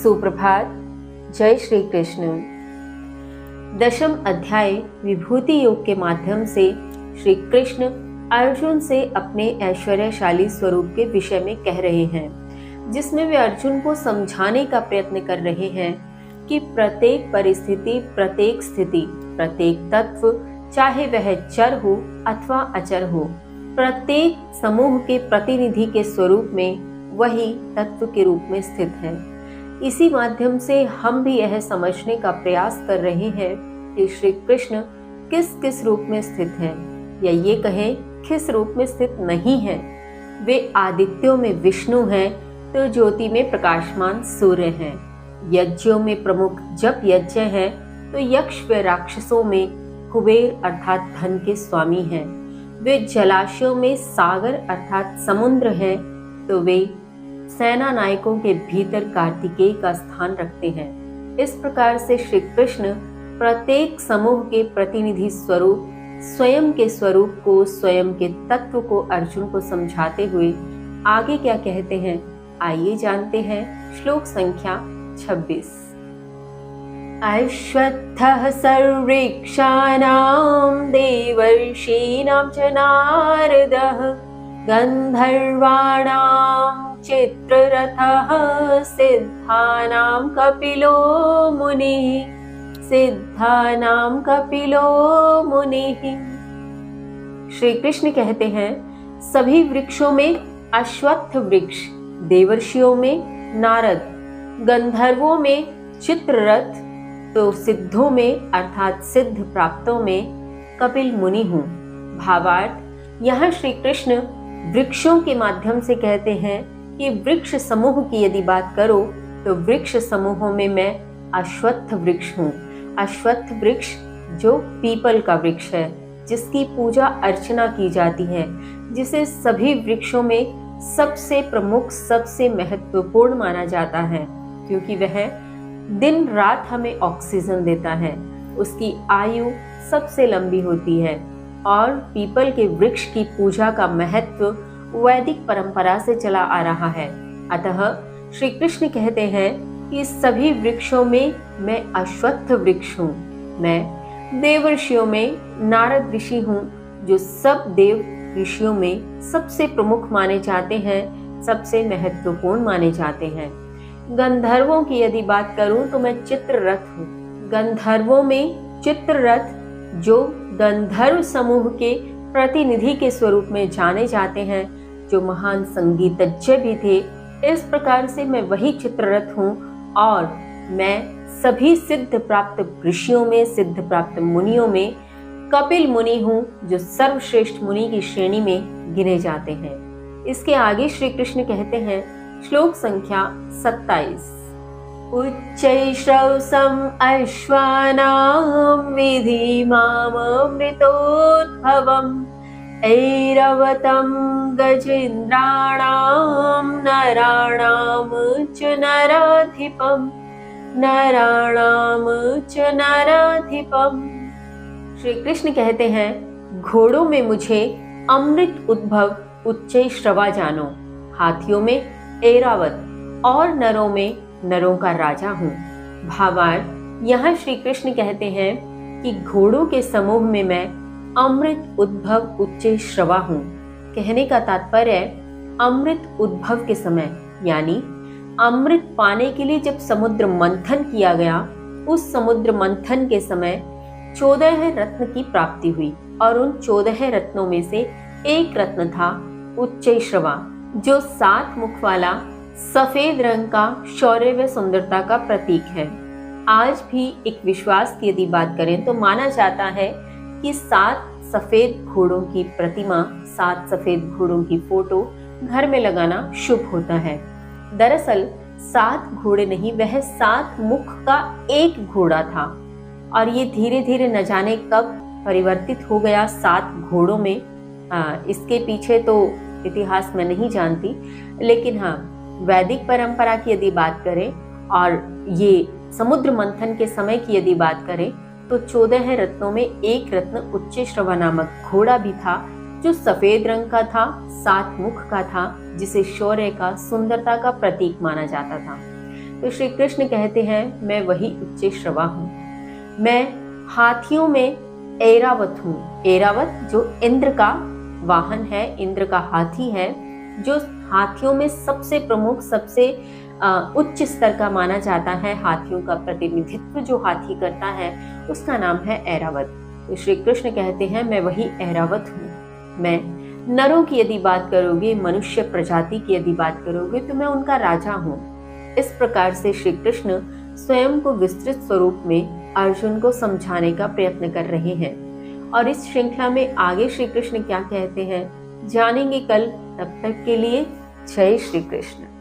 सुप्रभात। जय श्री कृष्ण। दशम अध्याय विभूति योग के माध्यम से श्री कृष्ण अर्जुन से अपने ऐश्वर्यशाली स्वरूप के विषय में कह रहे हैं, जिसमें वे अर्जुन को समझाने का प्रयत्न कर रहे हैं कि प्रत्येक परिस्थिति, प्रत्येक स्थिति, प्रत्येक तत्व, चाहे वह चर हो अथवा अचर हो, प्रत्येक समूह के प्रतिनिधि के स्वरूप में वही तत्व के रूप में स्थित है। इसी माध्यम से हम भी यह समझने का प्रयास कर रहे हैं कि श्री कृष्ण किस किस रूप में स्थित हैं, या ये कहें किस रूप में स्थित नहीं हैं। वे आदित्यों में विष्णु हैं तो ज्योति में प्रकाशमान सूर्य हैं, यज्ञों में प्रमुख जप यज्ञ हैं तो यक्ष व राक्षसों में कुबेर अर्थात धन के स्वामी हैं। वे जलाशयों में सागर अर्थात समुद्र हैं तो वे सेना नायकों के भीतर कार्तिकेय का स्थान रखते हैं। इस प्रकार से श्री कृष्ण प्रत्येक समूह के प्रतिनिधि स्वरूप, स्वयं के स्वरूप को, स्वयं के तत्व को अर्जुन को समझाते हुए आगे क्या कहते हैं, आइए जानते हैं। श्लोक संख्या 26। अश्वत्थः सर्वेक्षाणां देवर्षीणां च नारदः गन्धर्वाणां चित्ररथः सिद्धानां कपिलो मुनिः। श्री कृष्ण कहते हैं, सभी वृक्षों में अश्वत्थ वृक्ष, देवर्षियों में नारद, गंधर्वों में चित्ररथ, तो सिद्धों में अर्थात सिद्ध प्राप्तों में कपिल मुनि हूँ। भावार्थ, यहाँ श्री कृष्ण वृक्षों के माध्यम से कहते हैं कि वृक्ष समूह की यदि बात करो तो वृक्ष समूहों में मैं अश्वत्थ वृक्ष हूँ। अश्वत्थ वृक्ष जो पीपल का वृक्ष है, जिसकी पूजा अर्चना की जाती है, जिसे सभी वृक्षों में सबसे प्रमुख, सबसे महत्वपूर्ण माना जाता है, क्योंकि वह दिन रात हमें ऑक्सीजन देता है, उसकी आयु सबसे लंबी होती है। और पीपल के वृक्ष की पूजा का महत्व वैदिक परंपरा से चला आ रहा है। अतः श्री कृष्ण कहते हैं कि सभी वृक्षों में मैं अश्वत्थ वृक्ष हूँ। मैं देवर्षियों में नारद ऋषि हूँ, जो सब देव ऋषियों में सबसे प्रमुख माने जाते हैं, सबसे महत्वपूर्ण माने जाते हैं। गंधर्वों की यदि बात करूं तो मैं चित्ररथ हूँ। गंधर्वों में चित्ररथ जो गंधर्व समूह के प्रतिनिधि के स्वरूप में जाने जाते हैं, जो महान संगीतज्ञ भी थे। इस प्रकार से मैं वही चित्ररथ हूँ और मैं सभी सिद्ध प्राप्त ऋषियों में, सिद्ध प्राप्त मुनियों में कपिल मुनि हूँ, जो सर्वश्रेष्ठ मुनि की श्रेणी में गिने जाते हैं। इसके आगे श्री कृष्ण कहते हैं, श्लोक संख्या 27। उच्चैश्रवसम् अश्वानां विधि माममृतोद्भवम् ऐरवतं गजेन्द्राणां नराणां च नराधिपम्। श्री कृष्ण कहते हैं, घोड़ों में मुझे अमृत उद्भव उच्चैश्रवा जानो, हाथियों में ऐरावत और नरों में नरों का राजा हूँ। भावार्थ, यहाँ श्री कृष्ण कहते हैं कि घोड़ों के समूह में मैं अमृत उद्भव उच्चैश्रवा हूँ। कहने का तात्पर्य अमृत उद्भव के समय, यानी अमृत पाने के लिए जब समुद्र मंथन किया गया, उस समुद्र मंथन के समय 14 रत्न की प्राप्ति हुई और उन 14 रत्नों में से एक रत्न था उच्चैश्रवा, जो 7 मुख वाला सफेद रंग का शौर्य व सुंदरता का प्रतीक है। आज भी एक विश्वास की यदि बात करें तो माना जाता है कि 7 सफेद घोड़ों की प्रतिमा, 7 सफेद घोड़ों की फोटो घर में लगाना शुभ होता है। दरअसल 7 घोड़े नहीं, वह 7 मुख का एक घोड़ा था और ये धीरे धीरे न जाने कब परिवर्तित हो गया 7 घोड़ों में। इसके पीछे तो इतिहास में नहीं जानती, लेकिन हाँ, वैदिक परंपरा की यदि बात करें और ये समुद्र मंथन के समय की यदि बात करें तो 14 रत्नों में एक रत्न उच्चैश्रवा नामक घोड़ा भी था, जो सफेद रंग का था, 7 मुख का था, जिसे शौर्य का, सुंदरता का प्रतीक माना जाता था। तो श्री कृष्ण कहते हैं मैं वही उच्च श्रवा हूँ। मैं हाथियों में ऐरावत हूँ। ऐरावत जो इंद्र का वाहन है, इंद्र का हाथी है, जो हाथियों में सबसे प्रमुख, सबसे उच्च स्तर का माना जाता है। हाथियों का प्रतिनिधित्व जो हाथी करता है उसका नाम है ऐरावत। तो श्री कृष्ण कहते हैं मैं वही ऐरावत हूँ। मैं नरों की यदि बात करोगे, मनुष्य प्रजाति की यदि बात करोगे, तो मैं उनका राजा हूँ। इस प्रकार से श्री कृष्ण स्वयं को विस्तृत स्वरूप में अर्जुन को समझाने का प्रयत्न कर रहे हैं। और इस श्रृंखला में आगे श्री कृष्ण क्या कहते हैं जानेंगे कल। तब तक के लिए जय श्री कृष्ण।